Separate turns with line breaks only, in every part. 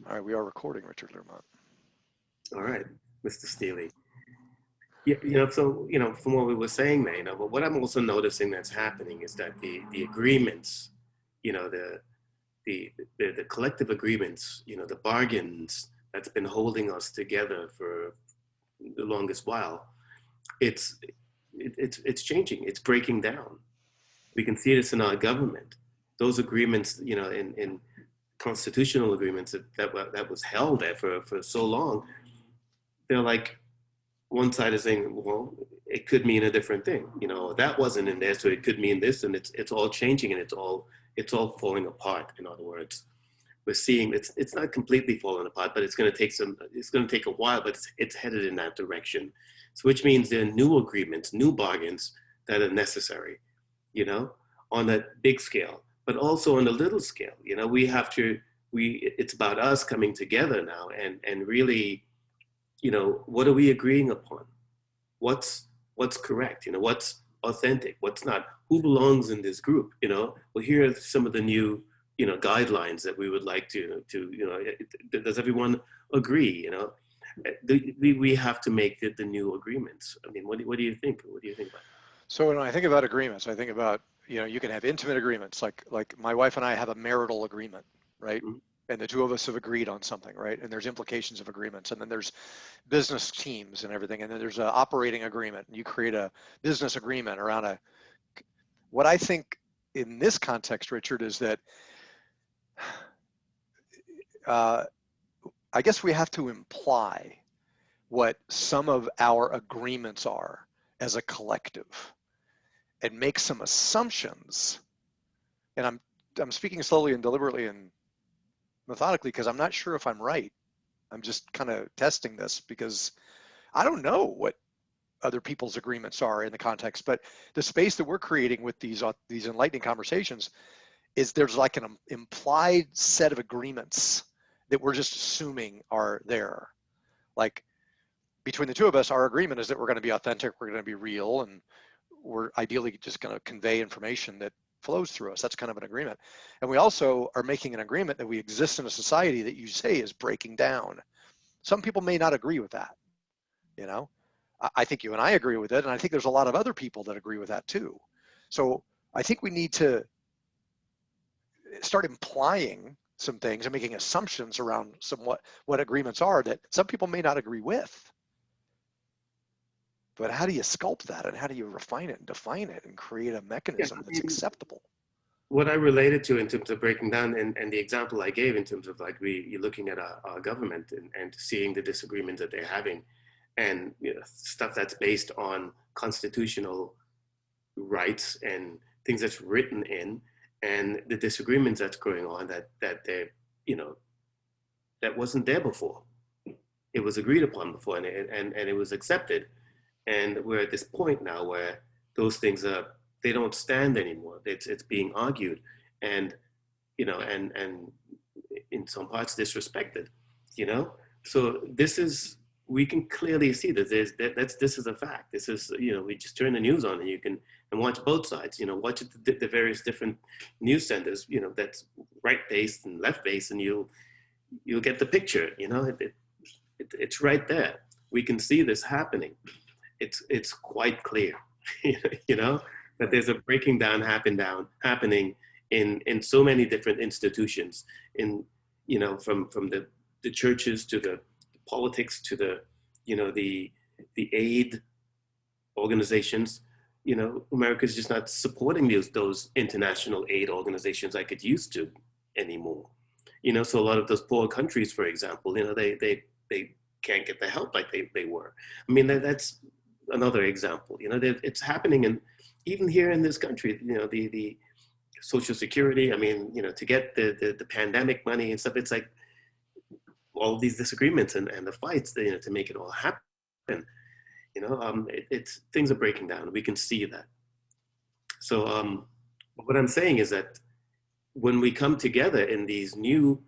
All right, we are recording, Richard Lermont.
All right, Mr. Steely. Yeah, so from what we were saying there, but what I'm also noticing that's happening is that the agreements, you know, the collective agreements, the bargains that's been holding us together for the longest while, it's it's changing. It's breaking down. We can see this in our government. Those agreements, in constitutional agreements that was held there for so long, they're like one side is saying, well, it could mean a different thing. That wasn't in there, so it could mean this, and it's all changing, and it's all falling apart. In other words, we're seeing it's not completely falling apart, but it's going to take a while, but it's headed in that direction. So which means there are new agreements, new bargains that are necessary, you know, on that big scale, but also on the little scale. We have to it's about us coming together now and really, what are we agreeing upon? What's correct? What's authentic? What's not? Who belongs in this group? Well, here are some of the new, guidelines that we would like does everyone agree? We have to make the new agreements. I mean, what do you think? What do you think about that?
So when I think about agreements, I think about, you can have intimate agreements, like my wife and I have a marital agreement, right?
Mhm.
And the two of us have agreed on something, right? And there's implications of agreements, and then there's business teams and everything, and then there's an operating agreement, and you create a business agreement around a. What I think in this context, Richard, is that uh, I guess we have to imply what some of our agreements are as a collective and make some assumptions. And I'm speaking slowly and deliberately and methodically because I'm not sure if I'm right. I'm just kind of testing this because I don't know what other people's agreements are in the context, but the space that we're creating with these enlightening conversations is there's like an implied set of agreements that we're just assuming are there. Like between the two of us, our agreement is that we're going to be authentic, we're going to be real, and we're ideally just going to convey information that flows through us. That's kind of an agreement. And we also are making an agreement that we exist in a society that you say is breaking down. Some people may not agree with that, you know. I think you and I agree with it, and I think there's a lot of other people that agree with that too. So I think we need to start implying some things and making assumptions around what agreements are that some people may not agree with. But how do you sculpt that, and how do you refine it and define it and create a
Yeah,
mechanism
I
that's
mean,
acceptable?
what I related to in terms of breaking down and the example I gave in terms of like you're looking at our government and seeing the disagreements that they're having and stuff that's based on constitutional rights and things that's written in and the disagreements that's going on that they're you know that wasn't there before. It was agreed upon before and it was accepted. And we're at this point now where those things are they don't stand anymore. It's being argued and and in some parts disrespected. You know, so this is we can clearly see that this is a fact. This is we just turn the news on and you can and watch both sides. Watch the various different news centers. That's right based and left based, and you'll get the picture. It's right there. We can see this happening. It's quite clear, you know, that
Right.
there's a breaking down happening in so many different institutions, in from the churches to the politics to the the aid organizations. America's just not supporting those international aid organizations like it used to anymore. So a lot of those poor countries, for example, they can't get the help like they were. I mean, that's another example. It's happening, and even here in this country, the Social Security. I mean, to get the pandemic money and stuff, it's like all these disagreements and the fights, to make it all happen. It's things are breaking down. We can see that. So, what I'm saying is that when we come together in these new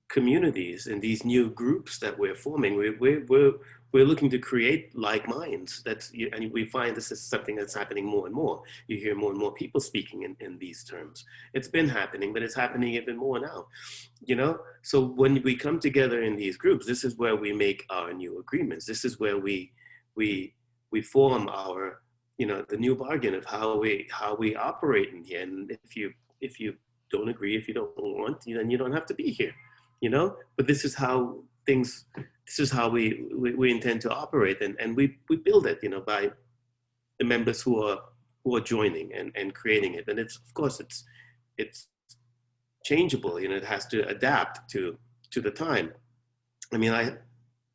communities and these new groups that we're forming, we're looking to create like minds. And we find this is something that's happening more and more. You hear more and more people speaking in these terms. It's been happening, but it's happening even more now. So when we come together in these groups, this is where we make our new agreements. This is where we form our, the new bargain of how we operate in here. And if you don't agree, if you don't want, then you don't have to be here. But this is how we intend to operate, and we build it, by the members who are joining and creating it. And it's, of course, it's changeable, it has to adapt to the time. I mean,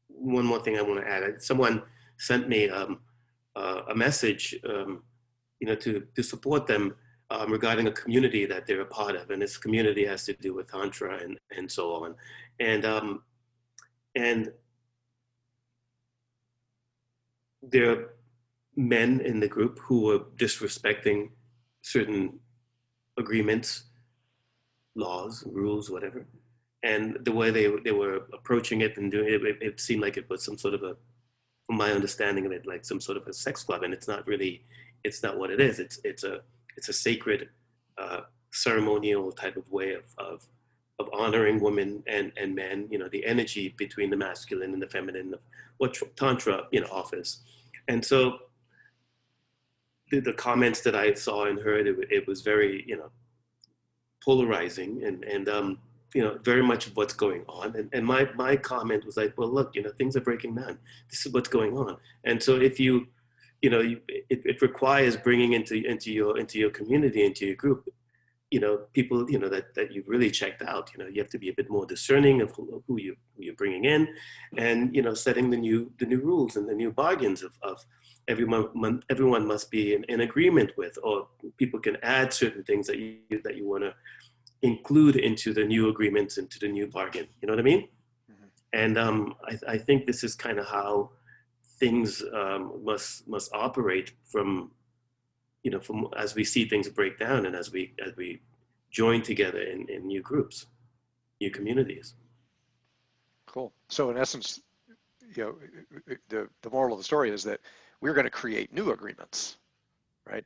one more thing I want to add. Someone sent me a message, to support them regarding a community that they're a part of, and this community has to do with Tantra and so on, and there are men in the group who were disrespecting certain agreements, laws, rules, whatever, and the way they were approaching it and doing it, it seemed like it was some sort of from my understanding of it, like some sort of a sex club, and it's not what it is. It's a sacred, ceremonial type of way of honoring women and men. The energy between the masculine and the feminine, of what Tantra offers. And so the comments that I saw and heard, it was very polarizing and very much of what's going on. And my comment was like, well, look, things are breaking down. This is what's going on. And so if it requires bringing into your community, into your group, people, that you've really checked out. You have to be a bit more discerning of who you're bringing in, and setting the new rules and the new bargains of everyone must be in agreement with, or people can add certain things that you want to include into the new agreements, into the new bargain. You know what I mean?
Mm-hmm.
And I think this is kind of how things must operate from as we see things break down, and as we join together in new groups, new communities.
Cool. So in essence, the moral of the story is that we're going to create new agreements, right?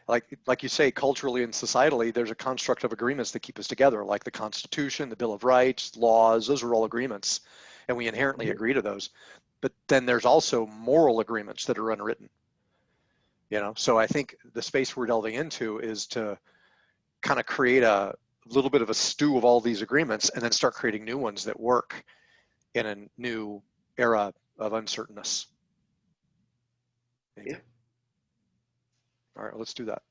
Like you say, culturally and societally, there's a construct of agreements that keep us together, like the Constitution, the Bill of Rights, laws. Those are all agreements, and we inherently agree to those. But then there's also moral agreements that are unwritten. So I think the space we're delving into is to kind of create a little bit of a stew of all these agreements, and then start creating new ones that work in a new era of uncertainness.
Yeah.
All right, let's do that.